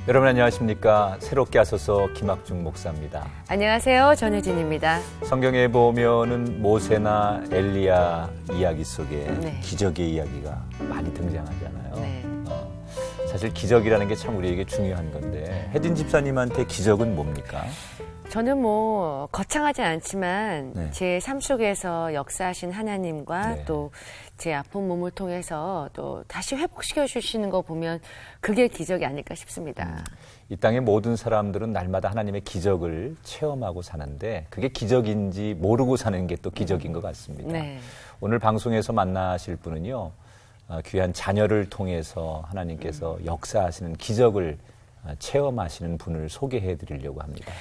여러분 안녕하십니까? 새롭게 하소서 김학중 목사입니다. 안녕하세요. 전혜진입니다. 성경에 보면은 모세나 엘리야 이야기 속에 네. 기적의 이야기가 많이 등장하잖아요. 네. 사실 기적이라는 게 참 우리에게 중요한 건데 혜진 집사님한테 기적은 뭡니까? 저는 뭐 거창하지 않지만 네. 제 삶 속에서 역사하신 하나님과 네. 또 제 아픈 몸을 통해서 또 다시 회복시켜 주시는 거 보면 그게 기적이 아닐까 싶습니다. 이 땅의 모든 사람들은 날마다 하나님의 기적을 체험하고 사는데 그게 기적인지 모르고 사는 게 또 기적인 것 같습니다. 네. 오늘 방송에서 만나실 분은요. 귀한 자녀를 통해서 하나님께서 역사하시는 기적을 체험하시는 분을 소개해 드리려고 합니다.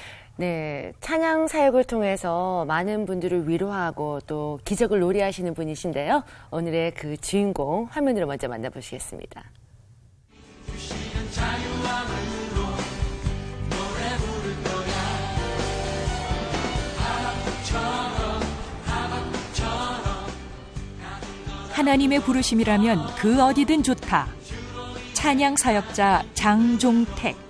네, 찬양 사역을 통해서 많은 분들을 위로하고 또 기적을 노래하시는 분이신데요. 오늘의 그 주인공 화면으로 먼저 만나보시겠습니다. 하나님의 부르심이라면 그 어디든 좋다. 찬양 사역자 장종택.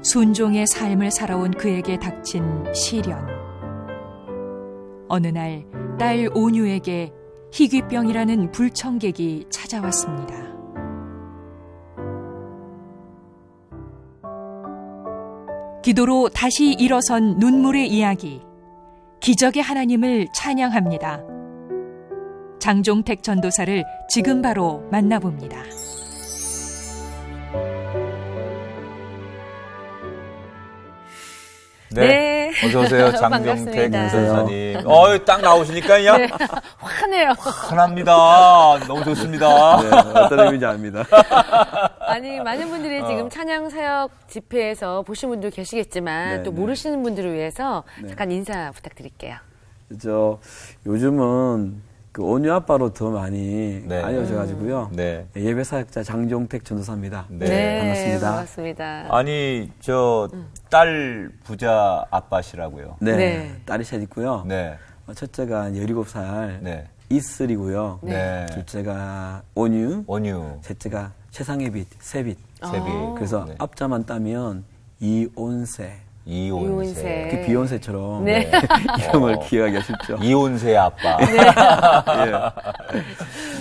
순종의 삶을 살아온 그에게 닥친 시련. 어느 날 딸 온유에게 희귀병이라는 불청객이 찾아왔습니다. 기도로 다시 일어선 눈물의 이야기. 기적의 하나님을 찬양합니다. 장종택 전도사를 지금 바로 만나봅니다. 네. 어서 오세요. 장종택 반갑습니다. 전사님. 딱 나오시니까 그냥 네. 화내요. 환합니다. 너무 좋습니다. 네, 어떤 의미인지 압니다. 아니, 많은 분들이 지금 찬양 사역 집회에서 보신 분들 계시겠지만 네, 또 네. 모르시는 분들을 위해서 네. 잠깐 인사 부탁드릴게요. 요즘은 그 온유 아빠로 더 많이 네. 알려져가지고요. 네. 예배 사역자 장종택 전도사입니다. 네. 반갑습니다. 반갑습니다. 아니, 딸 부자 아빠시라고요. 네, 네. 딸이 셋 있고요. 네. 첫째가 17살 네. 이슬이고요. 네. 둘째가 온유, 온유, 셋째가 세상의 빛, 새빛. 세비. 그래서 네. 앞자만 따면 이온세. 이온세. 그 비욘세처럼 네. 이름을 기억하기가 쉽죠. 이온세 아빠. 예.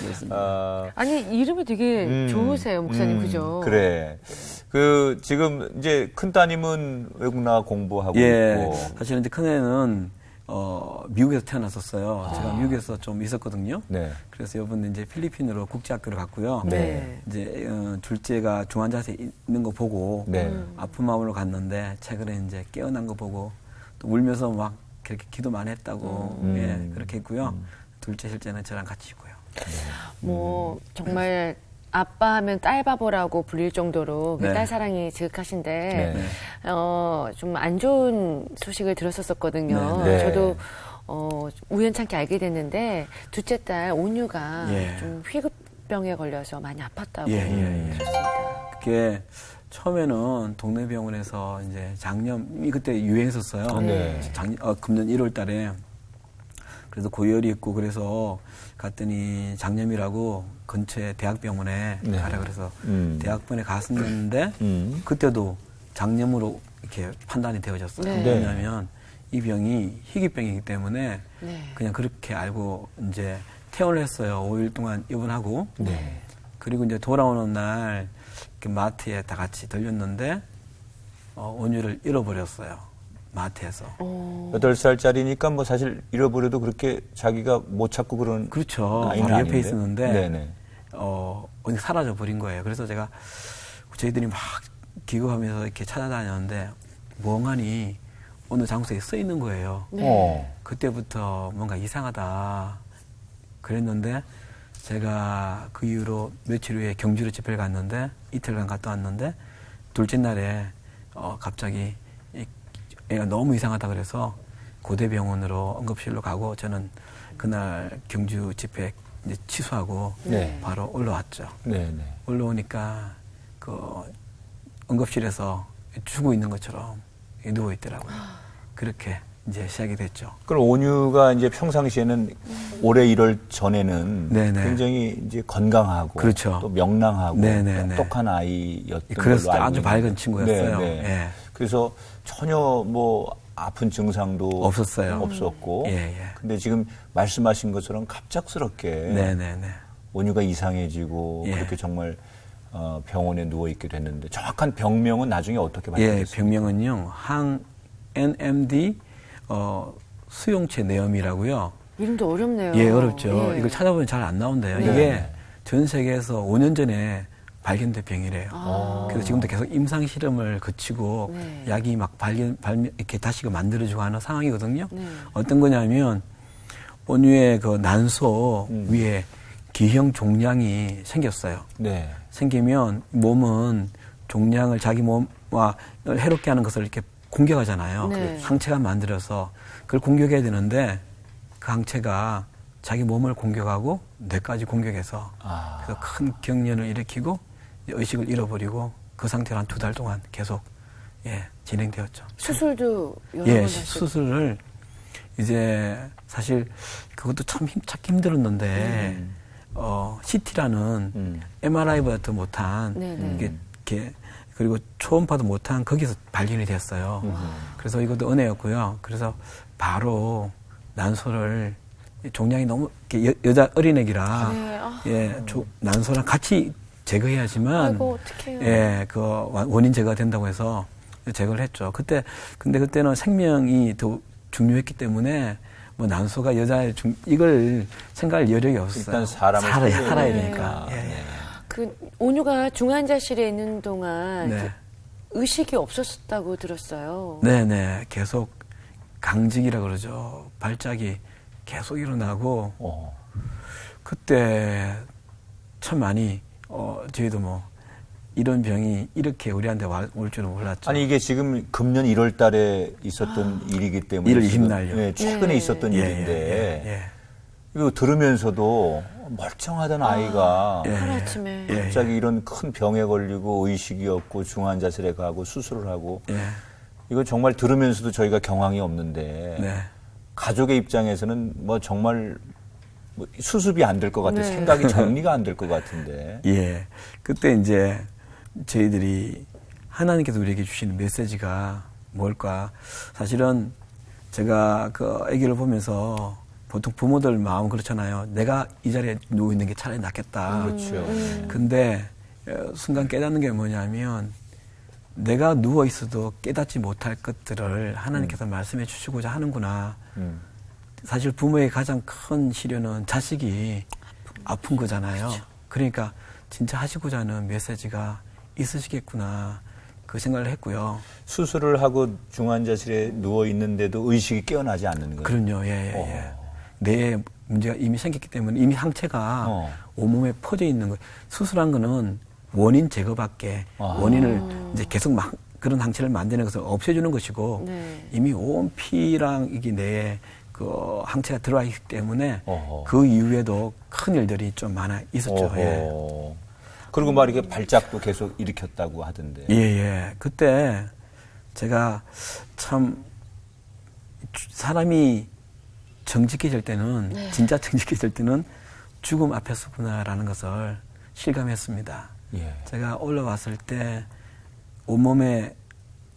그렇습니다. 아니, 이름이 되게 좋으세요, 목사님. 그죠? 그래. 지금 이제 큰 따님은 외국 나가 공부하고 예, 있고. 사실은 이제 큰애는 미국에서 태어났었어요. 제가 미국에서 좀 있었거든요. 네. 그래서 이번에 이제 필리핀으로 국제학교를 갔고요. 네. 이제 둘째가 중환자실에 있는 거 보고 네. 아픈 마음으로 갔는데 최근에 이제 깨어난 거 보고 또 울면서 막 그렇게 기도 많이 했다고 예, 그렇게 했고요. 둘째 실제는 저랑 같이 있고요. 뭐, 정말 아빠 하면 딸 바보라고 불릴 정도로 네. 딸 사랑이 지극하신데, 네. 좀 안 좋은 소식을 들었었거든요. 네. 네. 저도, 우연찮게 알게 됐는데, 둘째 딸 온유가 예. 좀 희귀병에 걸려서 많이 아팠다고 예. 들었습니다. 그게 처음에는 동네 병원에서 이제 장염이 그때 유행했었어요. 네. 금년 1월 달에. 그래서 고열이 있고 그래서 갔더니 장염이라고 근처에 대학병원에 네. 가라 그래서 대학병원에 갔었는데 그때도 장염으로 이렇게 판단이 되어졌어요. 네. 왜냐하면 이 병이 희귀병이기 때문에 네. 그냥 그렇게 알고 이제 퇴원을 했어요. 5일 동안 입원하고. 네. 그리고 이제 돌아오는 날 이렇게 마트에 다 같이 들렸는데 온유를 잃어버렸어요. 마트에서. 8살짜리니까 뭐 사실 잃어버려도 그렇게 자기가 못 찾고 그런. 그렇죠. 나이는 바로 옆에 아닌데. 있었는데 네네. 어디 사라져 버린 거예요. 그래서 제가 저희들이 막 기겁하면서 이렇게 찾아다녔는데 멍하니 어느 장소에 써 있는 거예요. 그때부터 뭔가 이상하다 그랬는데 제가 그 이후로 며칠 후에 경주로 집회를 갔는데 이틀간 갔다 왔는데 둘째 날에 갑자기 애가 너무 이상하다 그래서 고대병원으로 응급실로 가고 저는 그날 경주 집회 이제 취소하고 네. 바로 올라왔죠. 네네. 올라오니까 그 응급실에서 죽어 있는 것처럼 누워 있더라고요. 그렇게 이제 시작이 됐죠. 그럼 온유가 이제 평상시에는 올해 1월 전에는 네네. 굉장히 이제 건강하고 그렇죠. 또 명랑하고 네네네. 똑똑한 아이였던 그랬을 걸로 때 알고 아주 있는데. 밝은 친구였어요. 네, 네. 예. 그래서 전혀 뭐 아픈 증상도 없었어요. 없었고. 예, 예. 근데 지금 말씀하신 것처럼 갑작스럽게 네네네. 온유가 이상해지고 예. 그렇게 정말 병원에 누워 있게 됐는데 정확한 병명은 나중에 어떻게 예, 밝혀졌습니까? 병명은요, NMD, 수용체 내염이라고요. 이름도 어렵네요. 예, 어렵죠. 예. 이걸 찾아보면 잘 안 나온대요. 네. 이게 전 세계에서 5년 전에 발견된 병이래요. 아. 그래서 지금도 계속 임상 실험을 거치고 네. 약이 막 이렇게 다시 만들어지고 하는 상황이거든요. 네. 어떤 거냐면 온유의 그 난소 위에 기형 종양이 생겼어요. 네. 생기면 몸은 종양을 자기 몸과 해롭게 하는 것을 이렇게 공격하잖아요. 네. 항체가 만들어서 그걸 공격해야 되는데 그 항체가 자기 몸을 공격하고 뇌까지 공격해서 그래서 큰 경련을 일으키고 의식을 잃어버리고 그 상태로 한 2달 동안 계속 진행되었죠. 수술도 여러 번 예, 하시고. 수술을 이제 사실 그것도 참 찾기 힘들었는데 CT라는 MRI보다 더 못한 네네. 이게 그리고 초음파도 못한 거기서 발견이 됐어요. 그래서 이것도 은혜였고요. 그래서 바로 난소를 종양이 너무 이렇게 여자 어린애기라 네, 난소랑 같이 제거해야지만 아이고, 어떡해요. 그 원인 제거가 된다고 해서 제거를 했죠. 근데 그때는 생명이 더 중요했기 때문에 뭐 난소가 여자의 이걸 생각할 여력이 없었어요. 일단 사람을 살아야 네. 되니까. 그 온유가 중환자실에 있는 동안 네. 그 의식이 없었다고 들었어요. 네네. 계속 강직이라 그러죠. 발작이 계속 일어나고 그때 참 많이 저희도 뭐 이런 병이 이렇게 우리한테 올 줄은 몰랐죠. 아니 이게 지금 금년 1월 달에 있었던 일이기 때문에 1월 지금, 20일 날요. 네, 최근에 네. 있었던 예, 일인데 예. 이거 들으면서도 멀쩡하던 아이가 하루아침에. 예. 갑자기 이런 큰 병에 걸리고 의식이 없고 중환자실에 가고 수술을 하고 예. 이거 정말 들으면서도 저희가 경황이 없는데 네. 가족의 입장에서는 뭐 정말 뭐 수습이 안 될 것 같아 네. 생각이 정리가 안 될 것 같은데 예. 그때 이제 저희들이 하나님께서 우리에게 주시는 메시지가 뭘까? 사실은 제가 그 아기를 보면서 보통 부모들 마음 그렇잖아요. 내가 이 자리에 누워 있는 게 차라리 낫겠다. 그렇죠. 근데 순간 깨닫는 게 뭐냐면 내가 누워 있어도 깨닫지 못할 것들을 하나님께서 말씀해 주시고자 하는구나. 사실 부모의 가장 큰 시련은 자식이 아픈 거잖아요. 그러니까 진짜 하시고자 하는 메시지가 있으시겠구나. 그 생각을 했고요. 수술을 하고 중환자실에 누워 있는데도 의식이 깨어나지 않는 거예요. 그럼요. 예. 뇌에 문제가 이미 생겼기 때문에 이미 항체가 온몸에 퍼져 있는 거예요. 수술한 거는 원인 제거밖에 원인을 이제 계속 막 그런 항체를 만드는 것을 없애주는 것이고 네. 이미 온 피랑 이게 뇌에 그 항체가 들어와 있기 때문에 어허. 그 이후에도 큰 일들이 좀 많아 있었죠. 예. 그리고 막 이렇게 발작도 계속 일으켰다고 하던데. 예. 그때 제가 참 사람이 정직해질 때는 진짜 정직해질 때는 죽음 앞에서구나라는 것을 실감했습니다. 예. 제가 올라왔을 때 온몸에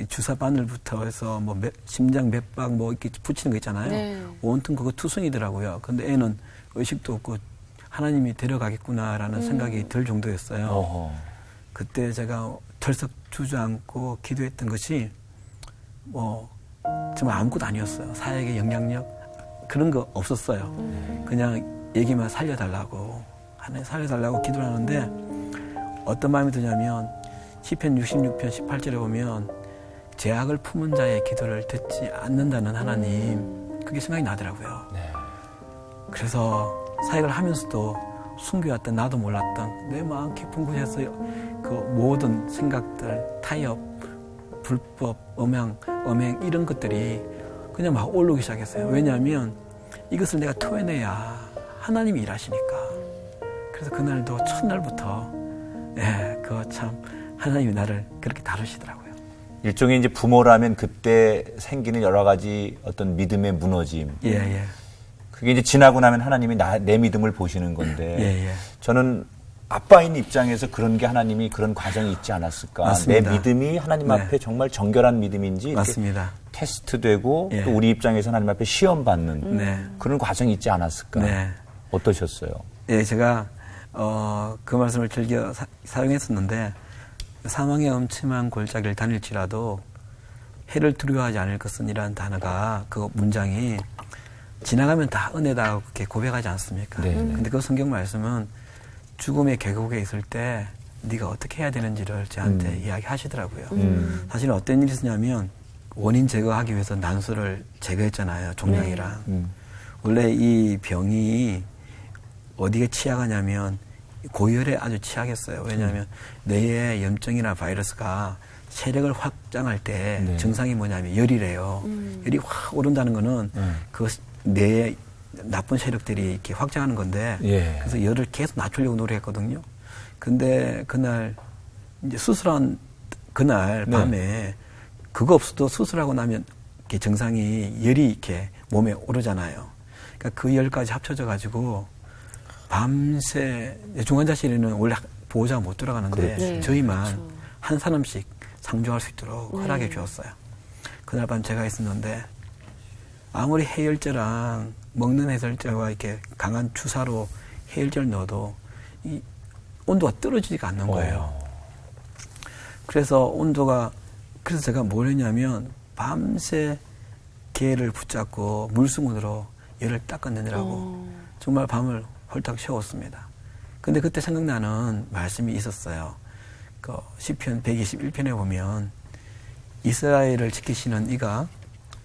주사 바늘부터 해서 뭐 심장 맥박 뭐 이렇게 붙이는 거 있잖아요. 네. 온통 그거 투성이더라고요. 근데 애는 의식도 없고 하나님이 데려가겠구나라는 생각이 들 정도였어요. 어허. 그때 제가 덜썩 주저앉고 기도했던 것이 뭐 정말 아무것도 아니었어요. 사역의 영향력 그런 거 없었어요. 그냥 얘기만 살려달라고 하나님 살려달라고 기도를 하는데 어떤 마음이 드냐면 시편 66편 18절에 보면 죄악을 품은 자의 기도를 듣지 않는다는 하나님 그게 생각이 나더라고요. 네. 그래서 사역을 하면서도 숨겨왔던 나도 몰랐던 내 마음 깊은 곳에서 그 모든 생각들, 타협, 불법, 음행 이런 것들이 그냥 막 올라오기 시작했어요. 왜냐하면 이것을 내가 토해내야 하나님이 일하시니까. 그래서 그날도 첫날부터 그 참 하나님이 나를 그렇게 다루시더라고요. 일종의 이제 부모라면 그때 생기는 여러 가지 어떤 믿음의 무너짐. 예. 그게 이제 지나고 나면 하나님이 내 믿음을 보시는 건데 예. 저는 아빠인 입장에서 그런 게 하나님이 그런 과정이 있지 않았을까. 맞습니다. 내 믿음이 하나님 네. 앞에 정말 정결한 믿음인지 이렇게 맞습니다. 테스트되고 예. 또 우리 입장에서 하나님 앞에 시험받는 네. 그런 과정이 있지 않았을까. 네. 어떠셨어요? 예, 제가 그 말씀을 즐겨 사용했었는데 사망의 음침한 골짜기를 다닐지라도 해를 두려워하지 않을 것은이라는 단어가 그 문장이 지나가면 다 은혜다 그렇게 고백하지 않습니까? 네. 근데 그 성경 말씀은 죽음의 계곡에 있을 때 네가 어떻게 해야 되는지를 저한테 이야기하시더라고요. 사실은 어떤 일이 있었냐면 원인 제거하기 위해서 난수를 제거했잖아요. 종양이랑. 원래 이 병이 어디에 취약하냐면 고열에 아주 취약했어요. 왜냐하면 뇌의 염증이나 바이러스가 세력을 확장할 때 네. 증상이 뭐냐면 열이래요. 열이 확 오른다는 거는 그 뇌의 나쁜 세력들이 이렇게 확장하는 건데 예. 그래서 열을 계속 낮추려고 노력했거든요. 근데 그날 이제 수술한 그날 네. 밤에 그거 없어도 수술하고 나면 이렇게 증상이 열이 이렇게 몸에 오르잖아요. 그러니까 그 열까지 합쳐져 가지고 밤새 중환자실에는 원래 보호자가 못 들어가는데 네. 저희만 그렇죠. 한 사람씩 상주할 수 있도록 허락해 주었어요. 그날 밤 제가 있었는데 아무리 해열제랑 먹는 해열제와 이렇게 강한 주사로 해열제를 넣어도 이 온도가 떨어지지가 않는 거예요. 그래서 그래서 제가 뭘 했냐면 밤새 개를 붙잡고 물수건으로 열을 닦아내느라고 정말 밤을 홀딱 세웠습니다. 근데 그때 생각나는 말씀이 있었어요. 그 시편 121편에 보면 이스라엘을 지키시는 이가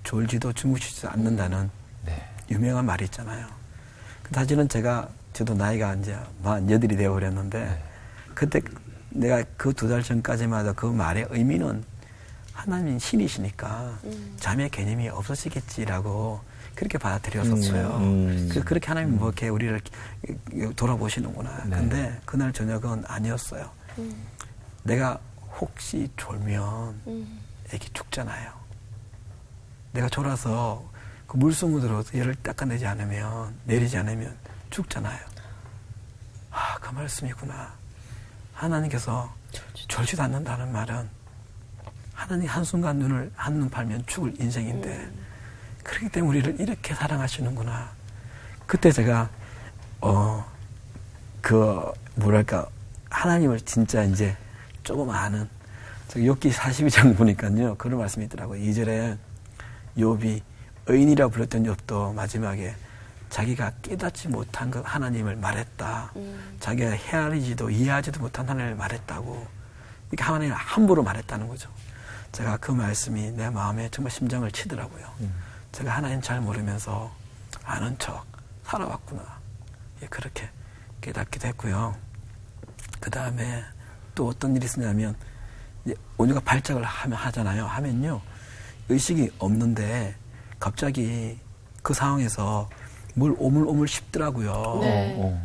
졸지도 주무시지 않는다는 네. 유명한 말이 있잖아요. 사실은 저도 나이가 이제 48이 되어버렸는데 그때 내가 그 2달 전까지마다 그 말의 의미는 하나님 신이시니까 잠의 개념이 없어지겠지라고 그렇게 받아들였었어요. 그렇게 하나님 뭐 이렇게 우리를 돌아보시는구나. 네. 근데 그날 저녁은 아니었어요. 내가 혹시 졸면 애기 죽잖아요. 내가 졸아서 그 물수문으로 열을 닦아내지 않으면, 내리지 않으면 죽잖아요. 아, 그 말씀이구나. 하나님께서 졸지도 않는다는 말은 하나님 한순간 한눈 팔면 죽을 인생인데 그렇기 때문에 우리를 이렇게 사랑하시는구나. 그때 제가 하나님을 진짜 이제 조금 아는, 욥기 42장 보니까요 그런 말씀이 있더라고요. 2절에 욥이 의인이라 불렸던 욥도 마지막에 자기가 깨닫지 못한 그 하나님을 말했다. 자기가 헤아리지도 이해하지도 못한 하나님을 말했다고. 이렇게 하나님을 함부로 말했다는 거죠. 제가 그 말씀이 내 마음에 정말 심장을 치더라고요. 제가 하나님 잘 모르면서 아는 척 살아왔구나. 예, 그렇게 깨닫기도 했고요. 그 다음에 또 어떤 일이 있었냐면, 온유가 발작을 하면요. 의식이 없는데 갑자기 그 상황에서 물 오물오물 씹더라고요. 네.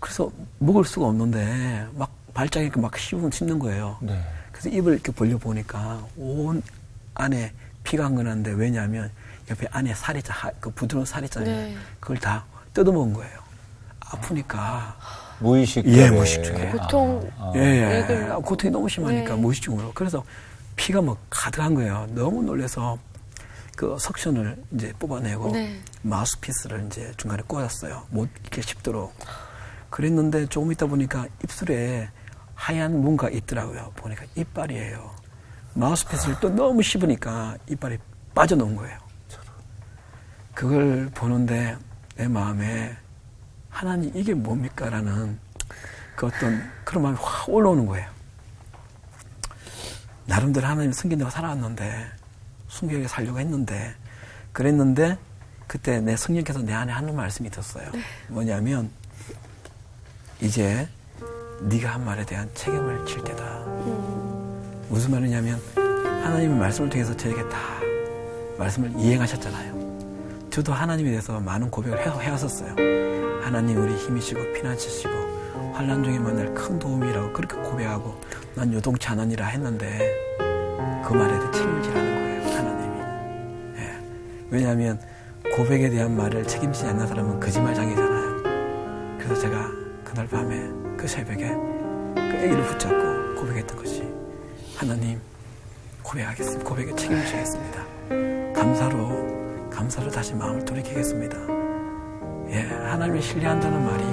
그래서 먹을 수가 없는데 막 발작이 막 씹는 거예요. 네. 그래서 입을 이렇게 벌려보니까 온 안에 피가 흥건한데, 왜냐하면 옆에 안에 살이, 그 부드러운 살 있잖아요. 네. 그걸 다 뜯어먹은 거예요. 아프니까. 무의식. 예, 무의식 중에. 보통 예, 이걸- 고통이 너무 심하니까 네. 무의식중으로. 그래서 피가 뭐 가득한 거예요. 너무 놀라서 그 석션을 이제 뽑아내고 네. 마우스피스를 이제 중간에 꽂았어요. 못 이렇게 씹도록. 그랬는데 조금 있다 보니까 입술에 하얀 뭔가 있더라고요. 보니까 이빨이에요. 마우스피스를 또 너무 씹으니까 이빨이 빠져나온 거예요. 그걸 보는데 내 마음에 하나님 이게 뭡니까? 라는 그 어떤 그런 마음이 확 올라오는 거예요. 나름대로 하나님 섬긴다고 살아왔는데, 순결하게 살려고 했는데, 그랬는데 그때 내 성령께서 내 안에 하는 말씀이 있었어요. 뭐냐면, 이제 네가 한 말에 대한 책임을 질 때다. 무슨 말이냐면, 하나님의 말씀을 통해서 저에게 다 말씀을 이행하셨잖아요. 저도 하나님에 대해서 많은 고백을 해왔었어요. 하나님 우리 힘이시고 피난처시고 환난 중에 만날 큰 도움이라고 그렇게 고백하고 난 요동치 않으니라 했는데, 그 말에 대해 책임을 지라는 거예요, 하나님이. 예. 왜냐하면 고백에 대한 말을 책임지지 않는 사람은 거짓말장이잖아요. 그래서 제가 그날 밤에 그 새벽에 그 아기를 붙잡고 고백했던 것이 하나님 고백하겠습니다. 고백에 책임을 지겠습니다. 감사로 다시 마음을 돌이키겠습니다. 예, 하나님을 신뢰한다는 말이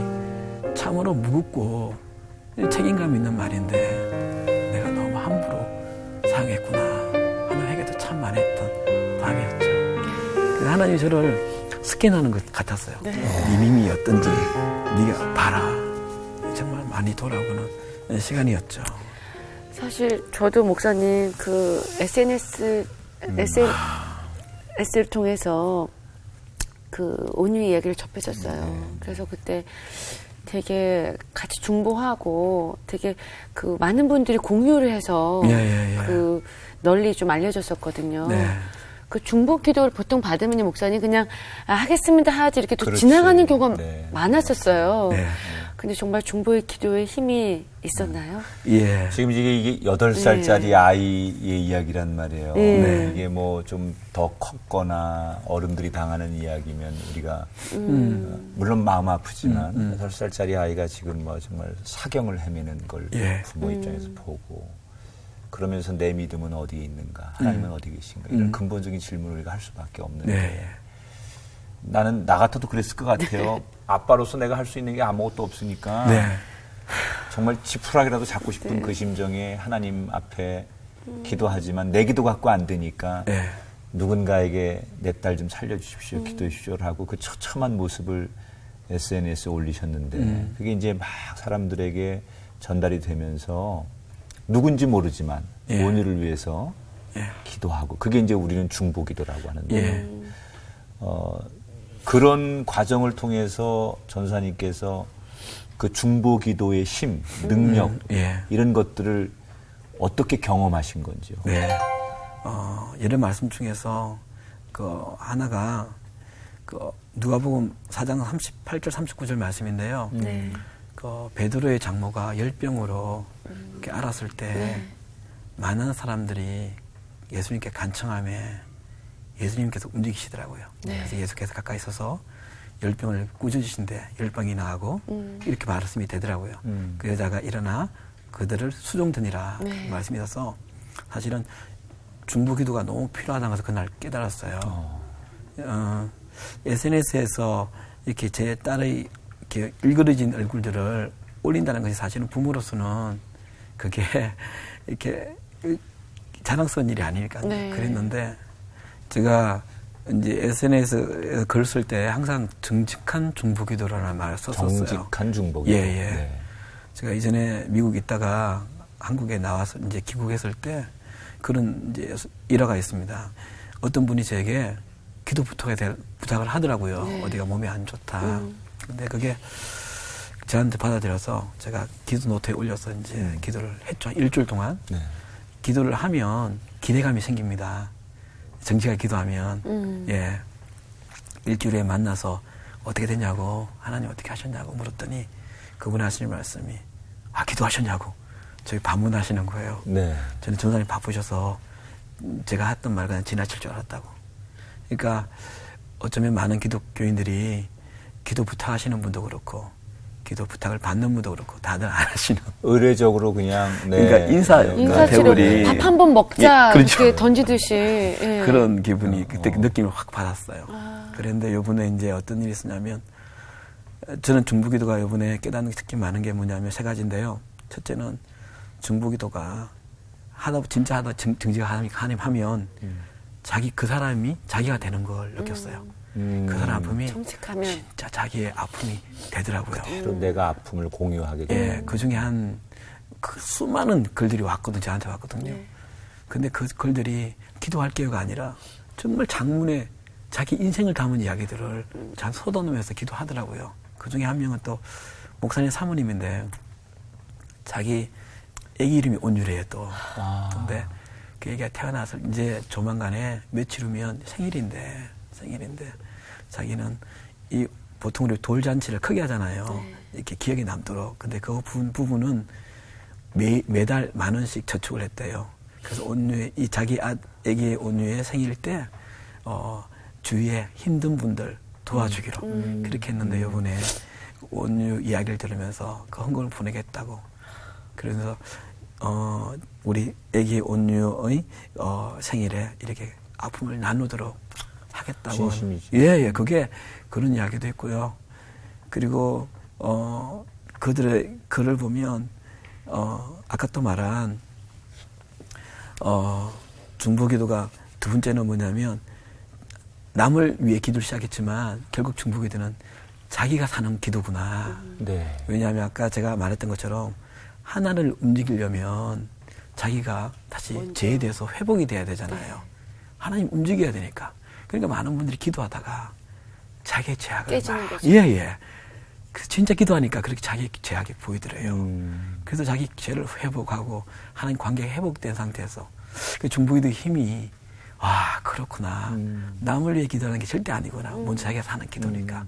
참으로 무겁고 책임감 있는 말인데 내가 너무 함부로 사용했구나 하는 회개도 참 많이 했던 밤이었죠. 그래서 하나님이 저를 스캔하는 것 같았어요. 네 밈이 어떤지 네가 봐라. 정말 많이 돌아보는 시간이었죠. 사실 저도 목사님 그 SNS를 통해서 그 온유 이야기를 접해줬어요. 그래서 그때 되게 같이 중보하고 되게 그 많은 분들이 공유를 해서 그 널리 좀 알려졌었거든요. 네. 그 중보 기도를 보통 받으면 목사님 그냥 하겠습니다 하지 이렇게 또 지나가는 경우가 많았었어요. 네. 근데 정말 중보의 기도에 힘이 있었나요? 예. 지금 이게 8살짜리 아이의 이야기란 말이에요. 이게 뭐 좀 더 컸거나 어른들이 당하는 이야기면 우리가 물론 마음 아프지만 8살짜리 아이가 지금 뭐 정말 사경을 헤매는 걸 부모 입장에서 보고 그러면서 내 믿음은 어디에 있는가? 하나님은 어디 계신가? 이런 근본적인 질문을 우리가 할 수밖에 없는데 나는 나 같아도 그랬을 것 같아요. 아빠로서 내가 할 수 있는 게 아무것도 없으니까 정말 지푸라기라도 잡고 싶은 그 심정에 하나님 앞에 기도하지만 내 기도 갖고 안 되니까 누군가에게 내 딸 좀 살려주십시오, 기도해 주십시오를 하고 그 처참한 모습을 SNS에 올리셨는데 그게 이제 막 사람들에게 전달이 되면서 누군지 모르지만 온유를 위해서 기도하고 그게 이제 우리는 중보기도라고 하는데 그런 과정을 통해서 전사님께서 그 중보기도의 힘, 능력 이런 것들을 어떻게 경험하신 건지요? 여러 말씀 중에서 그 하나가 그 누가복음 4장 38절 39절 말씀인데요. 그 베드로의 장모가 열병으로 이렇게 앓았을 때 많은 사람들이 예수님께 간청하며 예수님께서 움직이시더라고요. 그래서 예수께서 가까이 있어서 열병을 꾸짖으신데 열병이 나가고 이렇게 말씀이 되더라고요. 그 여자가 일어나 그들을 수종드니라 말씀이 있어서 사실은 중보기도가 너무 필요하다는 것을 그날 깨달았어요. SNS에서 이렇게 제 딸의 이렇게 일그러진 얼굴들을 올린다는 것이 사실은 부모로서는 그게 이렇게 자랑스러운 일이 아니니까 그랬는데 제가 이제 SNS에서 글 쓸 때 항상 정직한 중보기도라는 말을 썼었어요. 정직한 중보기도. 제가 이전에 미국 있다가 한국에 나와서 이제 귀국했을 때 그런 이제 일화가 있습니다. 어떤 분이 제게 기도 부탁을 하더라고요. 어디가 몸이 안 좋다. 근데 그게 저한테 받아들여서 제가 기도 노트에 올려서 이제 기도를 했죠. 일주일 동안. 기도를 하면 기대감이 생깁니다. 정직하게 기도하면. 일주일에 만나서 어떻게 됐냐고, 하나님 어떻게 하셨냐고 물었더니 그분이 하시는 말씀이, 기도하셨냐고. 저희 반문하시는 거예요. 저는 전사님 바쁘셔서 제가 했던 말 그냥 지나칠 줄 알았다고. 그러니까 어쩌면 많은 기독교인들이 기도 부탁하시는 분도 그렇고 기도 부탁을 받는 분도 그렇고 다들 안 하시는. 의례적으로 그냥 그러니까 인사치로 밥 한 번 먹자 이렇게 던지듯이 그런 기분이 그때 느낌을 확 받았어요. 그런데 요번에 이제 어떤 일이 있었냐면 저는 중보기도가 요번에 깨닫는 게 특히 많은 게 뭐냐면 3가지인데요. 첫째는 중보기도가 진짜 정직하게 하나님 하면 그 사람이 자기가 되는 걸 느꼈어요. 그 사람 아픔이 정직하면 진짜 자기의 아픔이 되더라고요. 그대로 내가 아픔을 공유하게 되는. 그 중에 그 수많은 글들이 왔거든요. 저한테 왔거든요. 근데 그 글들이 기도할게요가 아니라 정말 장문에 자기 인생을 담은 이야기들을 잘 쏟아놓으면서 기도하더라고요. 그 중에 한 명은 또 목사님 사모님인데 자기 애기 이름이 온유래요 또. 근데 그 애기가 태어나서 이제 조만간에 며칠 후면 생일인데 자기는 보통 우리 돌잔치를 크게 하잖아요. 이렇게 기억에 남도록. 근데 그 부분은 매달 10,000원씩 저축을 했대요. 그래서 온유의 이 자기 아기의 온유의 생일 때 주위에 힘든 분들 도와주기로 그렇게 했는데 이번에 온유 이야기를 들으면서 그 헌금을 보내겠다고. 그래서 우리 아기 온유의 생일에 이렇게 아픔을 나누도록 하겠다고. 진심이지. 예, 그게 그런 이야기도 있고요. 그리고 그들의 글을 보면 아까 또 말한 중보기도가 두 번째는 뭐냐면 남을 위해 기도를 시작했지만 결국 중보기도는 자기가 사는 기도구나. 네. 왜냐하면 아까 제가 말했던 것처럼 하나를 움직이려면 자기가 다시 죄에 대해서 회복이 돼야 되잖아요. 하나님 움직여야 되니까. 그러니까 많은 분들이 기도하다가 자기의 죄악을 깨지는 거죠. 예. 그 진짜 기도하니까 그렇게 자기 죄악이 보이더래요. 그래서 자기 죄를 회복하고 하나님 관계가 회복된 상태에서 그 중보기도의 힘이 그렇구나. 남을 위해 기도하는 게 절대 아니구나. 먼저 자기가 사는 기도니까.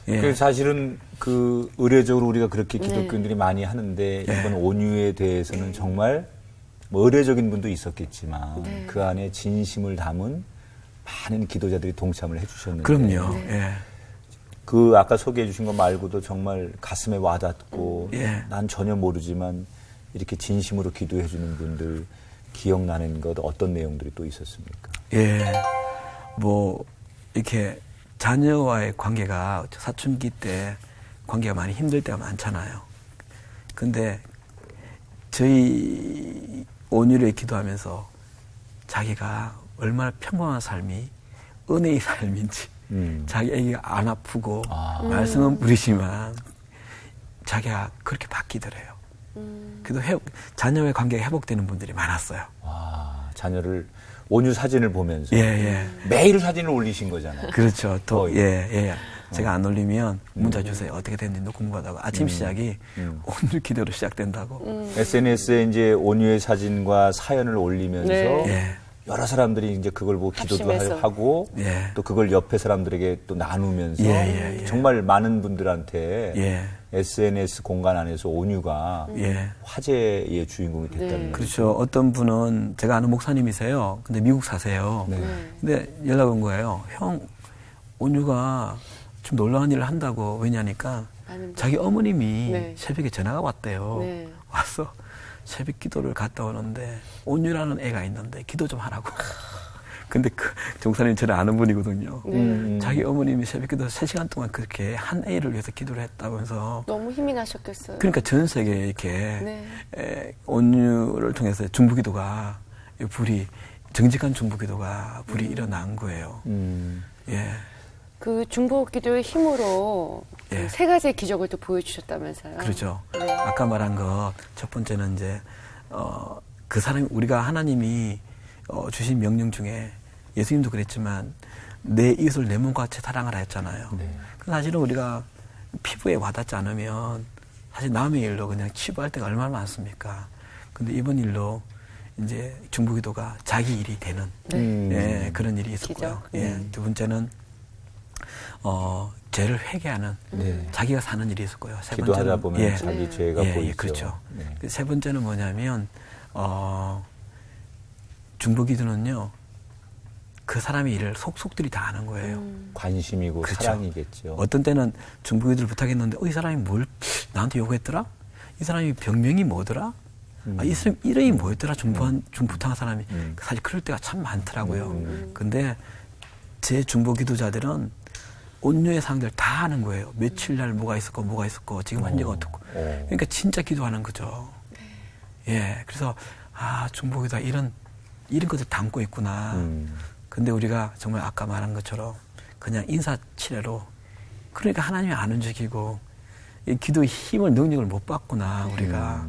예. 그 사실은 그 의례적으로 우리가 그렇게 기독교인들이 많이 하는데 이번 온유에 대해서는 정말 뭐 의례적인 분도 있었겠지만 그 안에 진심을 담은 많은 기도자들이 동참을 해주셨는데. 그럼요. 예. 그 아까 소개해 주신 거 말고도 정말 가슴에 와닿고 난 전혀 모르지만 이렇게 진심으로 기도해 주는 분들 기억나는 것 어떤 내용들이 또 있었습니까? 예. 뭐 이렇게 자녀와의 관계가 사춘기 때 관계가 많이 힘들 때가 많잖아요. 근데 저희 온유를 기도하면서 자기가 얼마나 평범한 삶이 은혜의 삶인지 자기 애기가 안 아프고 말씀은 부리지만 자기가 그렇게 바뀌더래요. 그래도 자녀의 관계가 회복되는 분들이 많았어요. 와, 자녀를 온유 사진을 보면서 예. 매일 사진을 올리신 거잖아요. 그렇죠. 또 제가 안 올리면 문자 주세요. 어떻게 됐는지 궁금하다고. 아침 시작이 온유 기도로 시작된다고. SNS에 이제 온유의 사진과 사연을 올리면서 여러 사람들이 이제 그걸 보고 기도도 합심해서. 하고 또 그걸 옆에 사람들에게 또 나누면서 정말 많은 분들한테 SNS 공간 안에서 온유가 화제의 주인공이 됐다는 거죠. 그렇죠. 어떤 분은 제가 아는 목사님이세요. 근데 미국 사세요. 근데 연락 온 거예요. 형, 온유가 좀 놀라운 일을 한다고. 왜냐니까 자기 어머님이 새벽에 전화가 왔대요. 와서 새벽 기도를 갔다 오는데 온유라는 애가 있는데 기도 좀 하라고. 근데 그 종사님 저를 아는 분이거든요. 자기 어머님이 새벽 기도 3시간 동안 그렇게 한 애를 위해서 기도를 했다면서. 너무 힘이 나셨겠어요. 그러니까 전 세계에 이렇게 온유를 통해서 중보기도가 불이 정직한 중보기도가 불이 일어난 거예요. 예. 그 중보기도의 힘으로 예. 3가지의 기적을 또 보여주셨다면서요. 그렇죠. 아까 말한 거 첫 번째는 이제 그 사람이 우리가 하나님이 주신 명령 중에 예수님도 그랬지만 내 이웃을 내 몸과 같이 사랑하라 했잖아요. 사실은 우리가 피부에 와닿지 않으면 사실 남의 일로 그냥 치부할 때가 얼마나 많습니까? 근데 이번 일로 이제 중보기도가 자기 일이 되는 그런 일이 있었고요. 두 번째는 죄를 회개하는 자기가 사는 일이 있었고요. 세 기도하다 번째는 보면 자기 죄가 보이죠. 그렇죠. 세 번째는 뭐냐면 중보기도는요. 그 사람의 일을 속속들이 다 하는 거예요. 관심이고 그렇죠. 사랑이겠죠. 어떤 때는 중보기도를 부탁했는데 이 사람이 뭘 나한테 요구했더라? 이 사람이 병명이 뭐더라? 이 사람 이름이 뭐였더라? 부탁한 사람이 사실 그럴 때가 참 많더라고요. 근데 제 중보기도자들은 온유의 상들 다 하는 거예요. 며칠 날 뭐가 있었고 지금 환경이 어떻고. 그러니까 진짜 기도하는 거죠. 예, 그래서 중보기도가 이런 것을 담고 있구나. 근데 우리가 정말 아까 말한 것처럼 그냥 인사치레로 그러니까 하나님이 안 움직이고 이 기도의 힘을 능력을 못 받구나 우리가.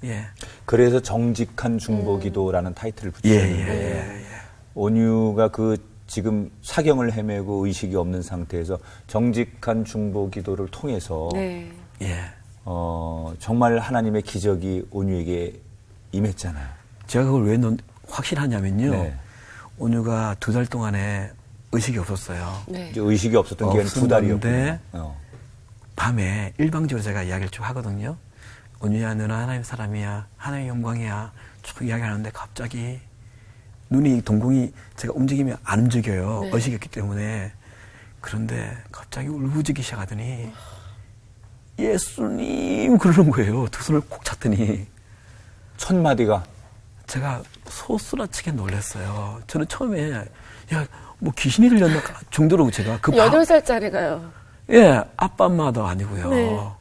예. 그래서 정직한 중보기도라는 타이틀을 붙였는데 온유가 지금 사경을 헤매고 의식이 없는 상태에서 정직한 중보기도를 통해서 정말 하나님의 기적이 온유에게 임했잖아요. 제가 그걸 왜 확신하냐면요. 온유가 2달 동안에 의식이 없었어요. 이제 의식이 없었던 기간이 2달이었는데 밤에 일방적으로 제가 이야기를 쭉 하거든요. 온유야, 너는 하나님 사람이야, 하나님의 영광이야 쭉 이야기하는데 갑자기 눈이 동공이 제가 움직이면 안 움직여요. 네. 의식이었기 때문에. 그런데 갑자기 울부짖기 시작하더니 예수님 그러는 거예요. 두 손을 꼭 잡더니 첫 마디가 제가 소스라치게 놀랐어요. 저는 처음에 야 뭐 귀신이 들렸나 정도로 제가 그 8살짜리가요. 예, 아빠 엄마도 아니고요. 네.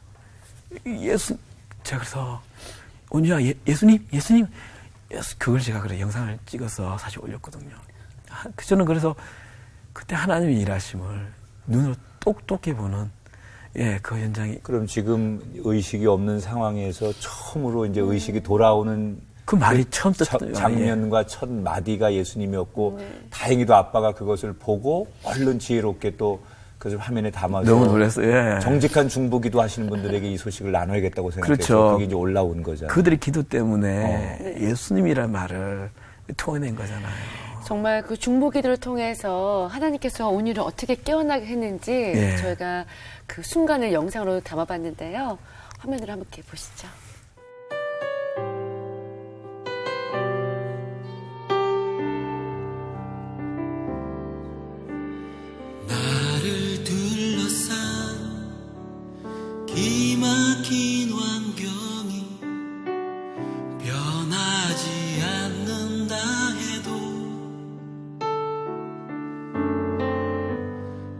제가 그래서 온유야 예수님 그걸 제가 그래 영상을 찍어서 사실 올렸거든요. 저는 그래서 그때 하나님의 일하심을 눈으로 똑똑히 보는 그 현장이. 그럼 지금 의식이 없는 상황에서 처음으로 이제 의식이 돌아오는 그 말이 처음 떴던 장면과 첫 마디가 예수님이었고 다행히도 아빠가 그것을 보고 얼른 지혜롭게 또 그것을 화면에 담아서 너무 놀랐어요. 예. 정직한 중보기도 하시는 분들에게 이 소식을 나눠야겠다고 생각해서 그렇죠. 그게 이제 올라온 거잖아요. 그들의 기도 때문에 예수님이란 말을 토해낸 거잖아요. 정말 그 중보기도를 통해서 하나님께서 온유를 어떻게 깨어나게 했는지 저희가 그 순간을 영상으로 담아봤는데요. 화면으로 함께 보시죠. 나를 둘러싼 기막힌 환경이 변하지 않는다 해도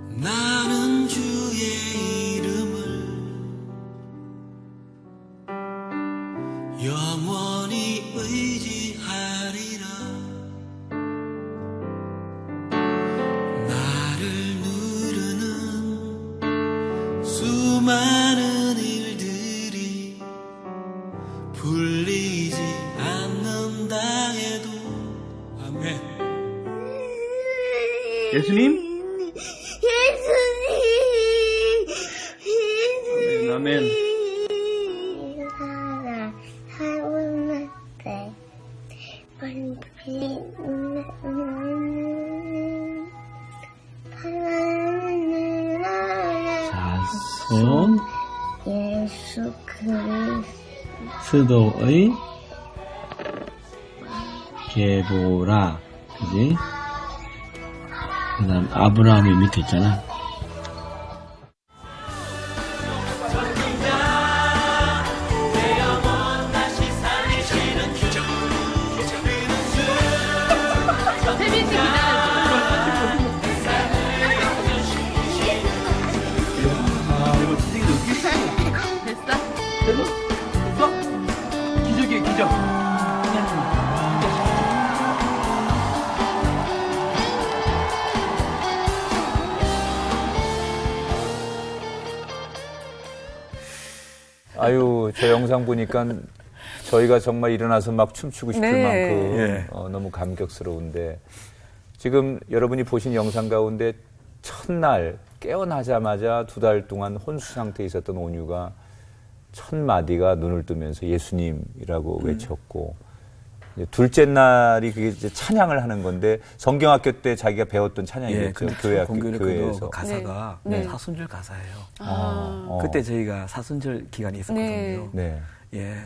나는 주의 이름을 영원히 의지하리라. 나를 누르는 수많은 일들이 풀리지 않는다 해도 아멘. 예수님? 예수님. 아멘. 자손 예수 그리스도 스도의 게보라, 그지? 그 다음 아브라함이 밑에 있잖아. 기적이에요, 기적. 아유, 저 영상 보니까 저희가 정말 일어나서 막 춤추고 싶을 네. 만큼 예. 너무 감격스러운데 지금 여러분이 보신 영상 가운데 첫날 깨어나자마자 2달 동안 혼수 상태에 있었던 온유가 첫 마디가 눈을 뜨면서 예수님이라고 외쳤고 이제 둘째 날이 그게 이제 찬양을 하는 건데 성경학교 때 자기가 배웠던 찬양이었죠. 교회 교회에서 그 가사가 네. 사순절 가사예요. 어. 그때 저희가 사순절 기간이 있었거든요. 네. 예,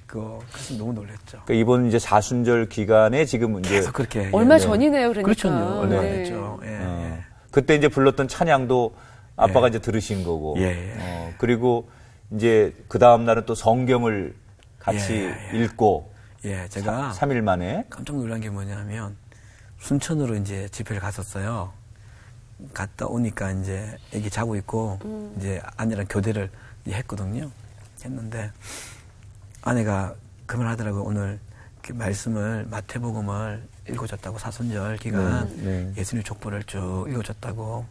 그래서 너무 놀랐죠. 그러니까 이번 이제 사순절 기간에 지금 이제 계속 그렇게 얼마 전이네요, 그러니까. 그렇죠, 얼마 네. 됐죠. 예. 그때 이제 불렀던 찬양도 아빠가 이제 들으신 거고. 예. 그리고 이제 그 다음 날은 또 성경을 같이 읽고. 예, 제가 3일 만에. 깜짝 놀란 게 뭐냐면 순천으로 이제 집회를 갔었어요. 갔다 오니까 이제 애기 자고 있고 이제 아내랑 교대를 이제 했거든요. 했는데 아내가 그 말 하더라고요. 오늘 그 말씀을 마태복음을 읽어줬다고 사순절 기간 네. 예수님의 족보를 쭉 읽어줬다고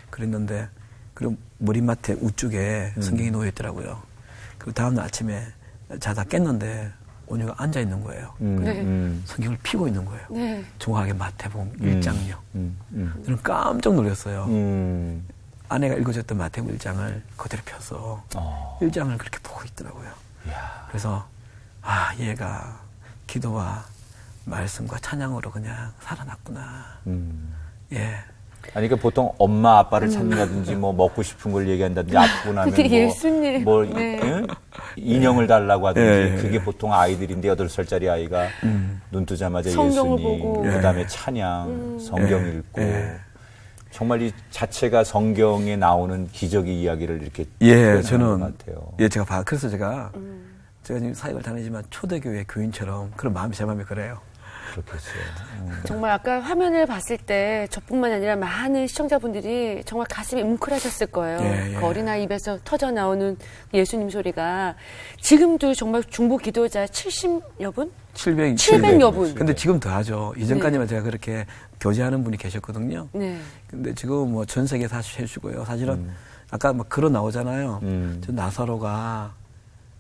그랬는데 그리고 머리맡에 우측에 성경이 놓여 있더라고요. 그리고 다음날 아침에 자다 깼는데 온유가 앉아 있는 거예요. 성경을 펴고 있는 거예요. 네. 정확하게 마태복음 1장요. 저는 깜짝 놀랐어요. 아내가 읽어줬던 마태복음 1장을 그대로 펴서 1장을 그렇게 보고 있더라고요. 그래서 얘가 기도와 말씀과 찬양으로 그냥 살아났구나. 예. 아니, 그러니까 보통 엄마, 아빠를 찾는다든지, 뭐, 먹고 싶은 걸 얘기한다든지, 아프고 나면 그게 뭐, 예수님. 뭐, 네. 응? 인형을 달라고 하든지 예, 예. 그게 보통 아이들인데 8살짜리 아이가 눈 뜨자마자 성경을 예수님, 보고. 그다음에 찬양, 성경 예, 읽고 예. 정말 이 자체가 성경에 나오는 기적의 이야기를 이렇게 예, 표현하는 저는 것 같아요. 예, 그래서 제가 지금 사역을 다니지만 초대교회 교인처럼 그런 마음이 제 마음이 그래요. 그렇겠어요. 정말 아까 화면을 봤을 때 저뿐만 아니라 많은 시청자분들이 정말 가슴이 뭉클하셨을 거예요. 예, 예. 그 어린아이 입에서 터져 나오는 예수님 소리가 지금도 정말 중보 기도자 70여 분? 700여 분. 근데 지금 더 하죠. 이전까지만 제가 그렇게 교제하는 분이 계셨거든요. 네. 근데 지금 뭐 전 세계 다 해주고요. 사실은 아까 막 글은 나오잖아요. 저 나사로가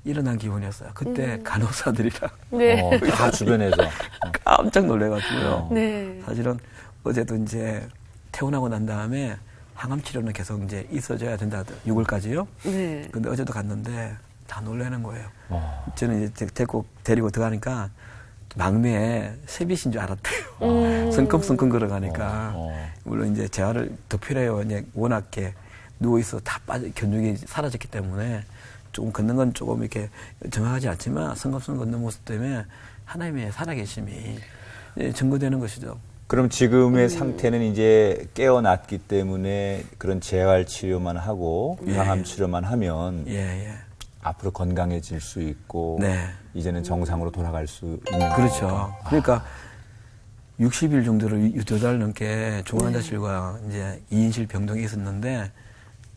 일어난 기분이었어요. 그때 간호사들이랑 네. 다 주변에서. 깜짝 놀래가지고요. 네. 사실은 어제도 이제 퇴원하고 난 다음에 항암 치료는 계속 이제 있어줘야 된다. 6월까지요. 네. 근데 어제도 갔는데 다 놀라는 거예요. 저는 이제 데리고 들어가니까 막내에 세빛인 줄 알았대요. 성큼성큼 걸어가니까. 물론 이제 재활을 더 필요해요. 이제 워낙 이렇게 누워있어 다 견육이 사라졌기 때문에 조금 걷는 건 조금 이렇게 정확하지 않지만 성큼성큼 걷는 모습 때문에 하나님의 살아계심이 증거되는 것이죠. 그럼 지금의 상태는 이제 깨어났기 때문에 그런 재활 치료만 하고 항암 치료만 하면 예. 앞으로 건강해질 수 있고 네. 이제는 정상으로 돌아갈 수 있는 그렇죠. 그러니까 60일 정도를 2달 넘게 중환자실과 이제 2인실 병동에 있었는데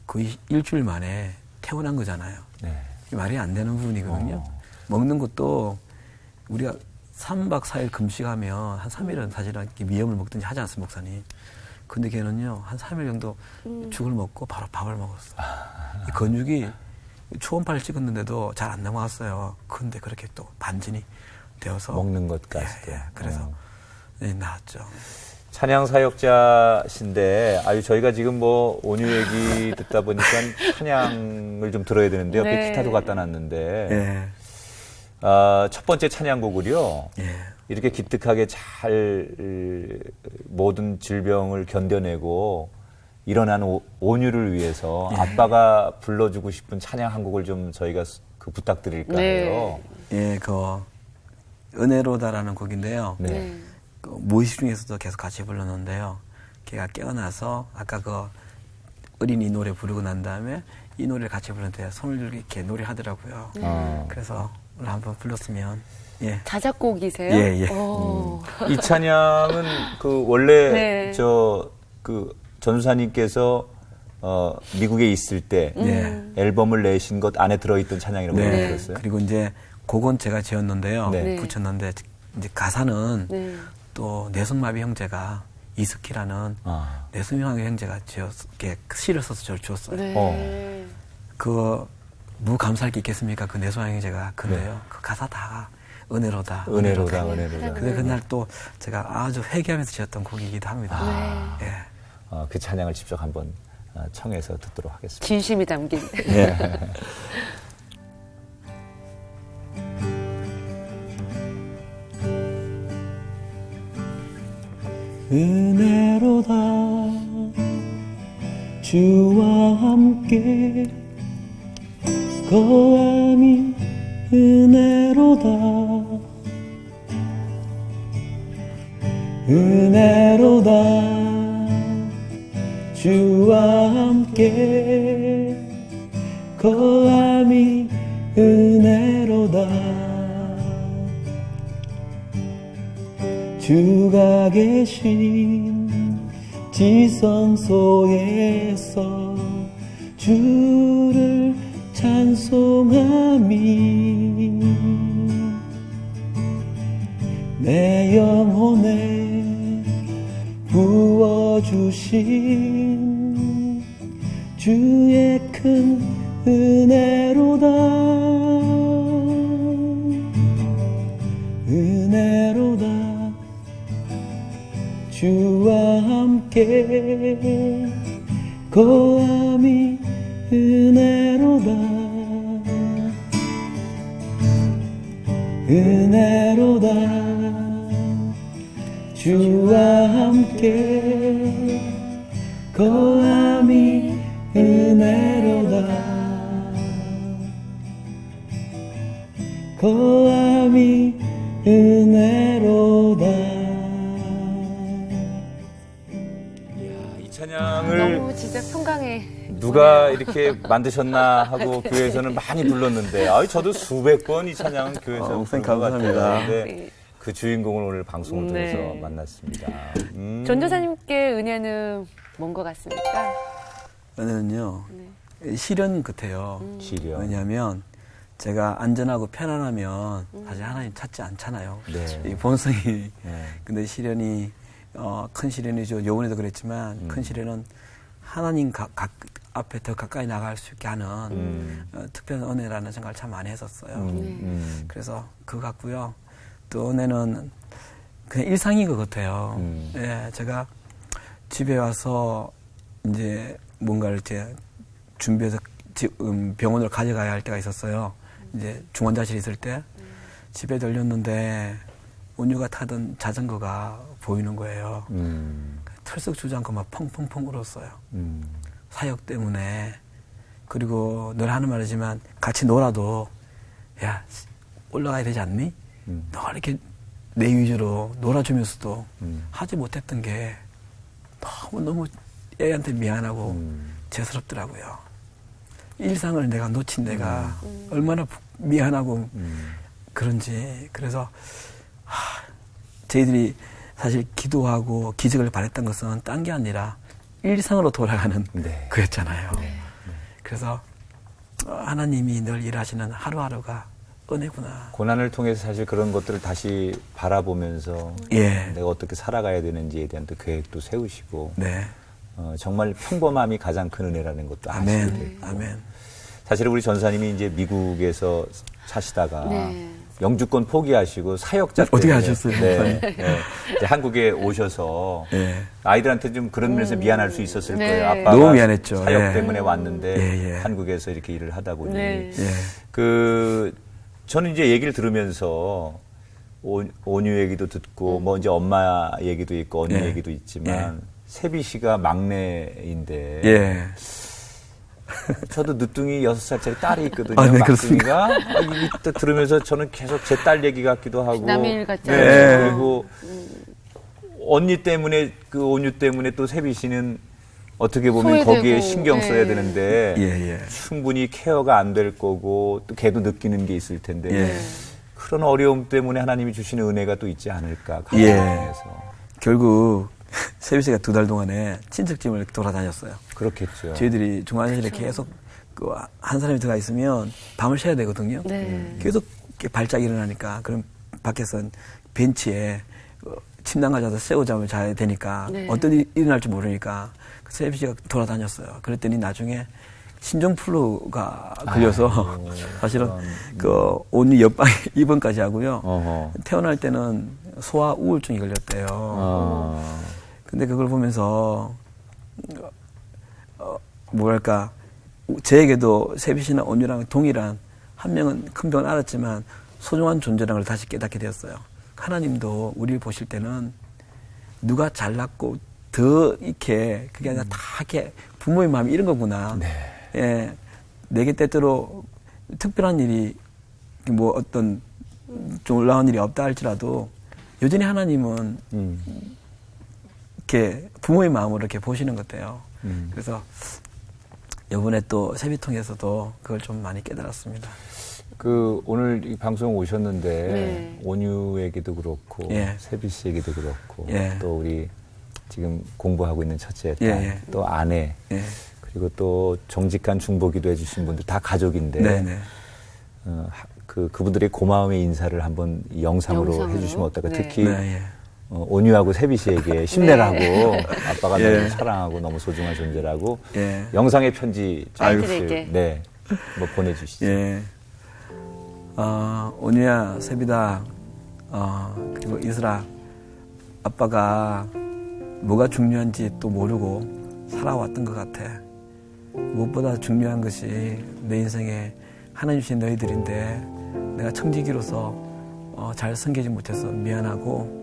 거의 일주일 만에 퇴원한 거잖아요. 네. 이게 말이 안 되는 부분이거든요. 먹는 것도 우리가 3박 4일 금식하면 한 3일은 사실은 미염을 먹든지 하지 않습니까, 목사님? 근데 걔는요, 한 3일 정도 죽을 먹고 바로 밥을 먹었어. 이 근육이 초음파를 찍었는데도 잘 안 넘어갔어요. 근데 그렇게 또 반진이 되어서. 먹는 것까지도. 예. 그래서 나았죠. 찬양 사역자신데 저희가 지금 뭐 온유 얘기 듣다 보니까 찬양을 좀 들어야 되는데 옆에 네. 기타도 갖다 놨는데 예. 첫 번째 찬양곡을요. 예. 이렇게 기특하게 잘 모든 질병을 견뎌내고 일어나는 온유를 위해서 아빠가 불러주고 싶은 찬양 한 곡을 좀 저희가 부탁드릴까 해요. 예, 은혜로다라는 곡인데요. 네. 무의식 중에서도 계속 같이 불렀는데요. 걔가 깨어나서 아까 어린이 노래 부르고 난 다음에 이 노래를 같이 부르는데 손을 들고 이렇게 노래하더라고요. 그래서 오늘 한번 불렀으면 예. 자작곡이세요? 예. 이 찬양은 원래 네. 전수사님께서 미국에 있을 때 앨범을 내신 것 안에 들어있던 찬양이라고 들었어요. 그리고 이제 곡은 제가 지었는데요. 네. 붙였는데 이제 가사는 네. 또 내성마비 형제가 이스키라는 내성마비 형제가 이렇게 시를 써서 저를 줬어요. 네. 뭐 감사할 게 있겠습니까? 그 내성마비 형제가. 근데요. 그 가사 다 은혜로다. 은혜로다. 근데 그날 또 제가 아주 회개하면서 지었던 곡이기도 합니다. 예. 그 찬양을 직접 한번 청해서 듣도록 하겠습니다. 진심이 담긴. 네. 은혜로다 주와 함께 거함이 은혜로다 은혜로다 주와 함께 거함이 은혜로다 주가 계신 지성소에서 주를 찬송함이 내 영혼에 부어주신 주의 큰 은혜로다 은혜로다 주와 함께 거함이 은혜로다 은혜로다 주와 함께 거함이 은혜로다 거함이 은혜로다. 이 찬양을 너무 진짜 평강해. 누가 이렇게 만드셨나 하고 교회에서는 많이 불렀는데, 저도 수백 번 이 찬양은 교회에서 선생님 부른 것 감사합니다. 같아요. 근데 그 주인공을 오늘 방송을 통해서 네. 만났습니다. 전도사님께 은혜는 뭔 것 같습니까? 은혜는요, 시련 같아요. 시련. 왜냐하면 제가 안전하고 편안하면 사실 하나님 찾지 않잖아요. 네. 이 본성이. 네. 근데 시련이 큰 시련이죠. 요번에도 그랬지만 큰 시련은 하나님 앞에 더 가까이 나갈 수 있게 하는 특별한 은혜라는 생각을 참 많이 했었어요. 그래서 그거 같고요. 또 은혜는 그냥 일상인 것 같아요. 예, 제가 집에 와서 이제 뭔가를 이제 준비해서 병원으로 가져가야 할 때가 있었어요. 이제 중환자실에 있을 때 집에 들렸는데 온유가 타던 자전거가 보이는 거예요. 털썩 주지 않고 막 펑펑펑 울었어요. 사역 때문에. 그리고 늘 하는 말이지만 같이 놀아도 야 올라가야 되지 않니? 너가 이렇게 내 위주로 놀아주면서도 하지 못했던 게 너무 애한테 미안하고 죄스럽더라고요. 일상을 내가 놓친 내가 얼마나 미안하고 그런지. 그래서 저희들이 사실 기도하고 기적을 바랬던 것은 딴 게 아니라 일상으로 돌아가는 네. 그였잖아요. 그래서 하나님이 늘 일하시는 하루하루가 은혜구나. 고난을 통해서 사실 그런 것들을 다시 바라보면서 예. 내가 어떻게 살아가야 되는지에 대한 또 계획도 세우시고 네. 정말 평범함이 가장 큰 은혜라는 것도 아시게 아멘. 됐고 아멘. 사실 우리 전사님이 이제 미국에서 사시다가 네. 영주권 포기하시고 사역자 어떻게 때문에 하셨어요, 네, 전사님? 네. 이제 한국에 오셔서 예. 아이들한테 좀 그런 면에서 미안할 수 있었을 네. 거예요. 아빠가 너무 미안했죠. 사역 예. 때문에 왔는데 예, 예. 한국에서 이렇게 일을 하다 보니 네. 예. 저는 이제 얘기를 들으면서 온유 얘기도 듣고 뭐 이제 엄마 얘기도 있고 언니 예. 얘기도 있지만 세비 씨가 막내인데 예. 저도 늦둥이 6살짜리 딸이 있거든요. 아, 네, 막둥이가 이게 또 들으면서 저는 계속 제 딸 얘기 같기도 하고 남의 일 같지 네. 않아요. 그리고 언니 때문에 그 온유 때문에 또 세비 씨는 어떻게 보면 소외되고, 거기에 신경 써야 예. 되는데 예, 예. 충분히 케어가 안 될 거고 또 걔도 느끼는 게 있을 텐데 예. 그런 어려움 때문에 하나님이 주시는 은혜가 또 있지 않을까 예. 가정에서 결국 세비 씨가 2달 동안에 친척집을 돌아다녔어요. 그렇겠죠. 저희들이 중환자실에 계속 한 사람이 들어가 있으면 밤을 새야 되거든요. 네. 계속 이렇게 발작이 일어나니까 그럼 밖에서 벤치에 침낭 가져서 새우잠을 자야 되니까 네. 어떤 일이 일어날지 모르니까 세비 씨가 돌아다녔어요. 그랬더니 나중에 신종플루가 걸려서 사실은 그 온유 옆방 입원까지 하고요. 어허. 태어날 때는 소아 우울증이 걸렸대요. 근데 그걸 보면서 뭐랄까 저에게도 세비 씨나 온유랑 동일한 한 명은 큰 병을 앓았지만 소중한 존재라는 걸 다시 깨닫게 되었어요. 하나님도 우리를 보실 때는 누가 잘났고 더 이렇게 그게 아니라 다 이렇게 부모의 마음이 이런 거구나. 네. 예, 내게 때때로 특별한 일이 뭐 어떤 좀 올라온 일이 없다 할지라도 여전히 하나님은 이렇게 부모의 마음으로 이렇게 보시는 것 같아요. 그래서 이번에 또 세비통에서도 그걸 좀 많이 깨달았습니다. 오늘 이 방송 오셨는데 네. 온유 얘기도 그렇고 예. 세비 씨 얘기도 그렇고 예. 또 우리 지금 공부하고 있는 첫째 딸, 예, 예. 또 아내 예. 그리고 또 정직한 중보기도 해주신 분들 다 가족인데 네네. 그분들의 고마움의 인사를 한번 이 영상으로 해주시면 어떨까? 네. 특히 네, 예. 온유하고 세비 씨에게 힘내라고 아빠가 예. 너무 사랑하고 너무 소중한 존재라고 예. 영상의 편지 아이들에게. 네, 뭐 보내주시죠. 예. 온유야, 세비다, 그리고 이슬아, 아빠가 뭐가 중요한지 또 모르고 살아왔던 것 같아. 무엇보다 중요한 것이 내 인생에 하나님 주신 너희들인데 내가 청지기로서 잘 섬기지 못해서 미안하고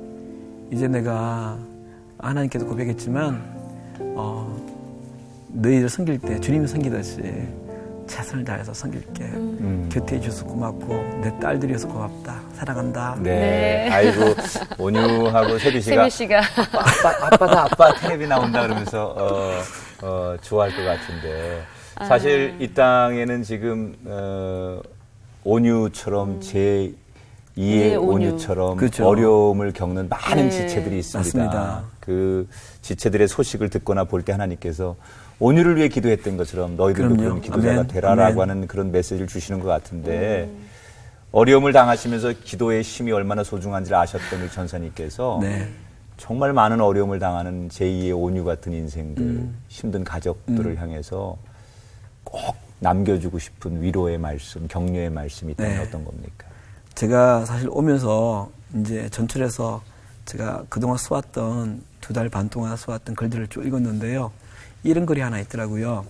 이제 내가 하나님께도 고백했지만 너희들 섬길 때 주님이 섬기듯이 최선을 다해서 섬길게. 곁에 해줘서 고맙고 내 딸들이어서 고맙다. 사랑한다. 네. 아이고 온유하고 세비 씨가 세미 씨가 아빠다 아빠 텔레비 나온다 그러면서 좋아할 것 같은데 사실 이 땅에는 지금 온유처럼 제 2의 온유처럼 그렇죠. 어려움을 겪는 많은 네. 지체들이 있습니다. 맞습니다. 그 지체들의 소식을 듣거나 볼 때 하나님께서 온유를 위해 기도했던 것처럼 너희들도 그럼요. 그런 기도자가 아멘. 되라라고 아멘. 하는 그런 메시지를 주시는 것 같은데 어려움을 당하시면서 기도의 힘이 얼마나 소중한지를 아셨던 우리 전사님께서 네. 정말 많은 어려움을 당하는 제2의 온유 같은 인생들, 힘든 가족들을 향해서 꼭 남겨주고 싶은 위로의 말씀, 격려의 말씀이 있다면 네. 어떤 겁니까? 제가 사실 오면서 이제 전철에서 제가 그동안 써왔던 2달 반 동안 써왔던 글들을 쭉 읽었는데요. 이런 글이 하나 있더라고요.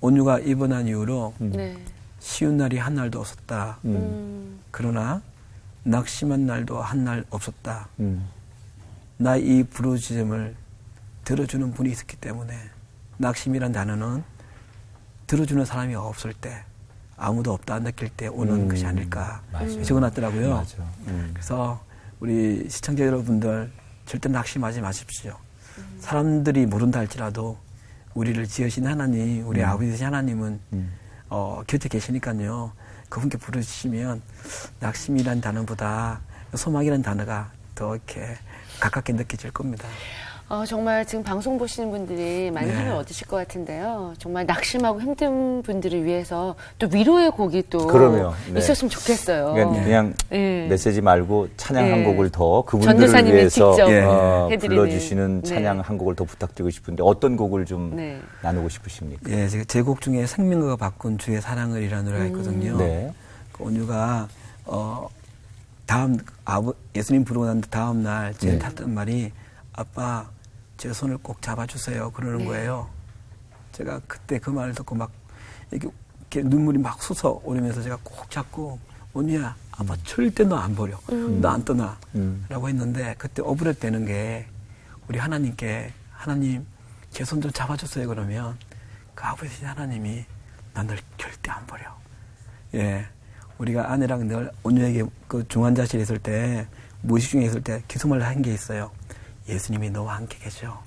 온유가 입원한 이후로 네. 쉬운 날이 한 날도 없었다. 그러나 낙심한 날도 한 날 없었다. 나 이 부르짖음을 들어주는 분이 있었기 때문에 낙심이란 단어는 들어주는 사람이 없을 때 아무도 없다 느낄 때 오는 것이 아닐까 적어놨더라고요. 맞아. 그래서 우리 시청자 여러분들 절대 낙심하지 마십시오. 사람들이 모른다 할지라도 우리를 지으신 하나님, 우리 아버지 되신 하나님은 곁에 계시니까요. 그분께 부르시면 낙심이란 단어보다 소망이란 단어가 더 이렇게 가깝게 느껴질 겁니다. 정말 지금 방송 보시는 분들이 많은 네. 힘을 얻으실 것 같은데요. 정말 낙심하고 힘든 분들을 위해서 또 위로의 곡이 또 그럼요. 네. 있었으면 좋겠어요. 그냥 네. 메시지 말고 찬양 한 네. 곡을 더 그분들을 전도사님이 위해서 직접 예, 해드리는. 불러주시는 네. 찬양 한 곡을 더 부탁드리고 싶은데 어떤 곡을 좀 네. 나누고 싶으십니까? 예, 제 곡 중에 생명과 바꾼 주의 사랑을이라는 노래가 있거든요. 네. 그 온유가 예수님 부르고 난 다음 날 제일 네. 탔던 말이 아빠 제 손을 꼭 잡아주세요 그러는 거예요. 제가 그때 그 말을 듣고 막 이렇게 눈물이 막 솟아오르면서 제가 꼭 잡고 온유야 아빠 절대 너 안 버려. 너 안 떠나. 라고 했는데 그때 어부랩되는 게 우리 하나님께 하나님 제 손 좀 잡아주세요 그러면 그 아버지 하나님이 난 널 절대 안 버려. 예. 우리가 아내랑 늘 온유에게 그 중환자실에 있을 때, 무의식 중에 있을 때 기도를 한 게 있어요. 예수님이 너와 함께 계셔.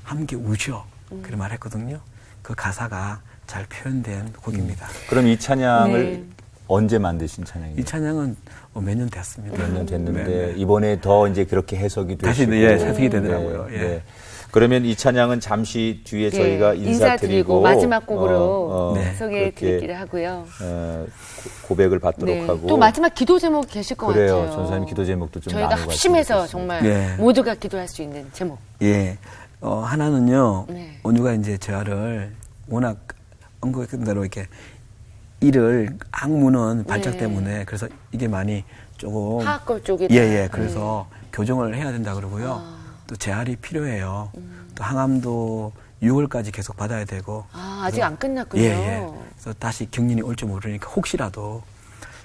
함께 우셔. 그런 말 했거든요. 그 가사가 잘 표현된 곡입니다. 그럼 이 찬양을 네. 언제 만드신 찬양입니까? 이 찬양은 몇 년 됐습니다. 몇 년 됐는데 네, 네. 이번에 더 이제 그렇게 해석이 되시고 다시 해석이 되더라고요. 네, 예. 네. 그러면 이 찬양은 잠시 뒤에 저희가 인사드리고 인사드리고 마지막 곡으로 네. 소개해 그렇게, 드리기로 하고요. 고백을 받도록 네. 하고 또 마지막 기도 제목 계실 것 그래요. 같아요. 전사님 기도 제목도 좀 저희가 나눠 합심해서 가지고 정말 네. 모두가 기도할 수 있는 제목. 예. 하나는요, 네. 온유가 이제 저를 워낙 언급했던 대로 이렇게 이를 악무는 발작 네. 때문에 그래서 이게 많이 조금 하악골 쪽이 예. 그래서 교정을 해야 된다 그러고요. 또 재활이 필요해요. 또 항암도 6월까지 계속 받아야 되고. 아직 안 끝났군요. 예. 그래서 다시 경련이 올지 모르니까 혹시라도.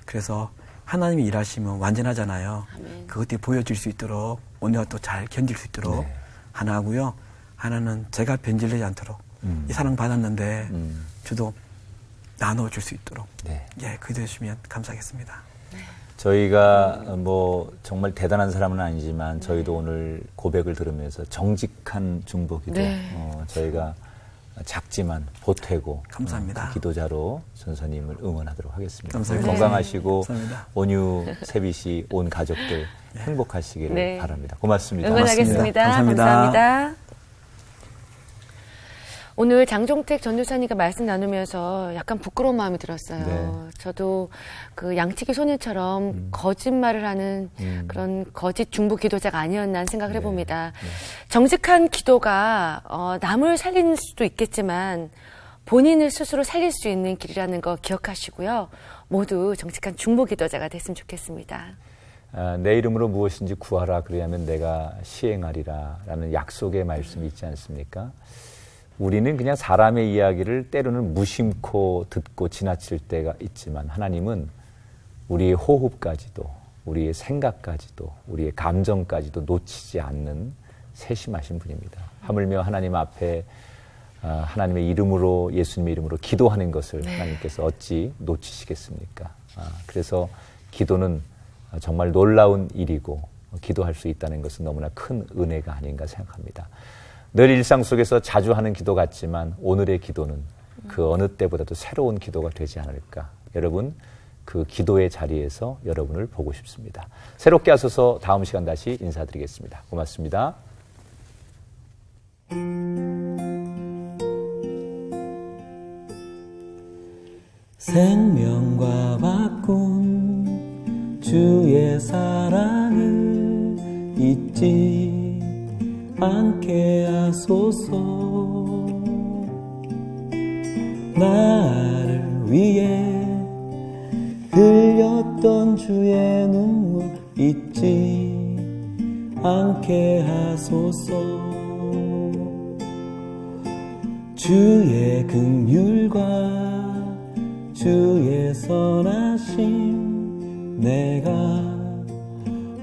그래서 하나님이 일하시면 완전하잖아요. 아멘. 그것들이 보여질 수 있도록 온유가 또 잘 견딜 수 있도록 네. 하나 하고요. 하나는 제가 변질되지 않도록 이 사랑 받았는데 저도 나눠줄 수 있도록 네. 예, 그래 주시면 감사하겠습니다. 저희가 뭐 정말 대단한 사람은 아니지만 저희도 오늘 고백을 들으면서 정직한 중보기도 네. 저희가 작지만 보태고 감사합니다. 그 기도자로 전사님을 응원하도록 하겠습니다. 감사합니다. 건강하시고 감사합니다. 온유 세비 씨 온 가족들 행복하시기를 네. 바랍니다. 고맙습니다. 응원하겠습니다. 감사합니다. 감사합니다. 오늘 장종택 전도사님과 말씀 나누면서 약간 부끄러운 마음이 들었어요. 네. 저도 그 양치기 소년처럼 거짓말을 하는 그런 거짓 중보 기도자가 아니었나 하는 생각을 해봅니다. 정직한 기도가 남을 살릴 수도 있겠지만 본인을 스스로 살릴 수 있는 길이라는 거 기억하시고요. 모두 정직한 중보 기도자가 됐으면 좋겠습니다. 내 이름으로 무엇인지 구하라 그리하면 내가 시행하리라 라는 약속의 말씀이 있지 않습니까? 우리는 그냥 사람의 이야기를 때로는 무심코 듣고 지나칠 때가 있지만 하나님은 우리의 호흡까지도 우리의 생각까지도 우리의 감정까지도 놓치지 않는 세심하신 분입니다. 하물며 하나님 앞에 하나님의 이름으로 예수님의 이름으로 기도하는 것을 하나님께서 어찌 놓치시겠습니까? 그래서 기도는 정말 놀라운 일이고 기도할 수 있다는 것은 너무나 큰 은혜가 아닌가 생각합니다. 늘 일상 속에서 자주 하는 기도 같지만 오늘의 기도는 그 어느 때보다도 새로운 기도가 되지 않을까. 여러분 그 기도의 자리에서 여러분을 보고 싶습니다. 새롭게 하셔서 다음 시간 다시 인사드리겠습니다. 고맙습니다. 생명과 바꾼 주의 사랑을 잊지 않게 하소서. 나를 위해 흘렸던 주의 눈물 잊지 않게 하소서. 주의 긍휼과 주의 선하심 내가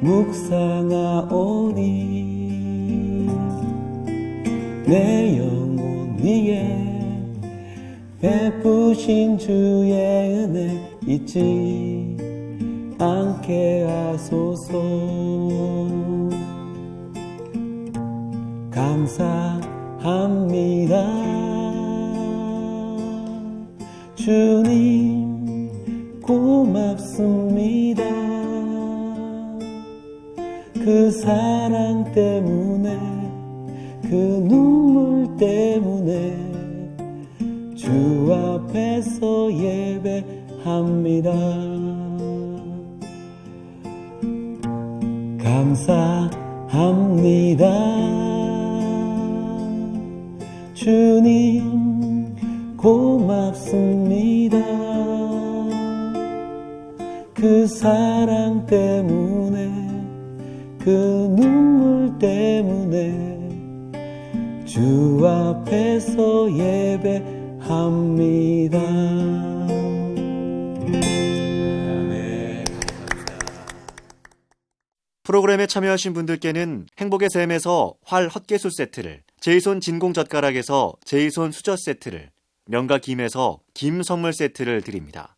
묵상하오니 내 영혼 위에 베푸신 주의 은혜 잊지 않게 하소서. 감사합니다. 주님 고맙습니다. 그 사랑 때문에 그 눈물 때문에 주 앞에서 예배합니다. 감사합니다. 주님 고맙습니다. 그 사랑 때문에 그 눈물 때문에 주 앞에서 예배합니다. 프로그램에 참여하신 분들께는 행복의 샘에서 활 헛개수 세트를, 제이손 진공젓가락에서 제이손 수저 세트를, 명가 김에서 김 선물 세트를 드립니다.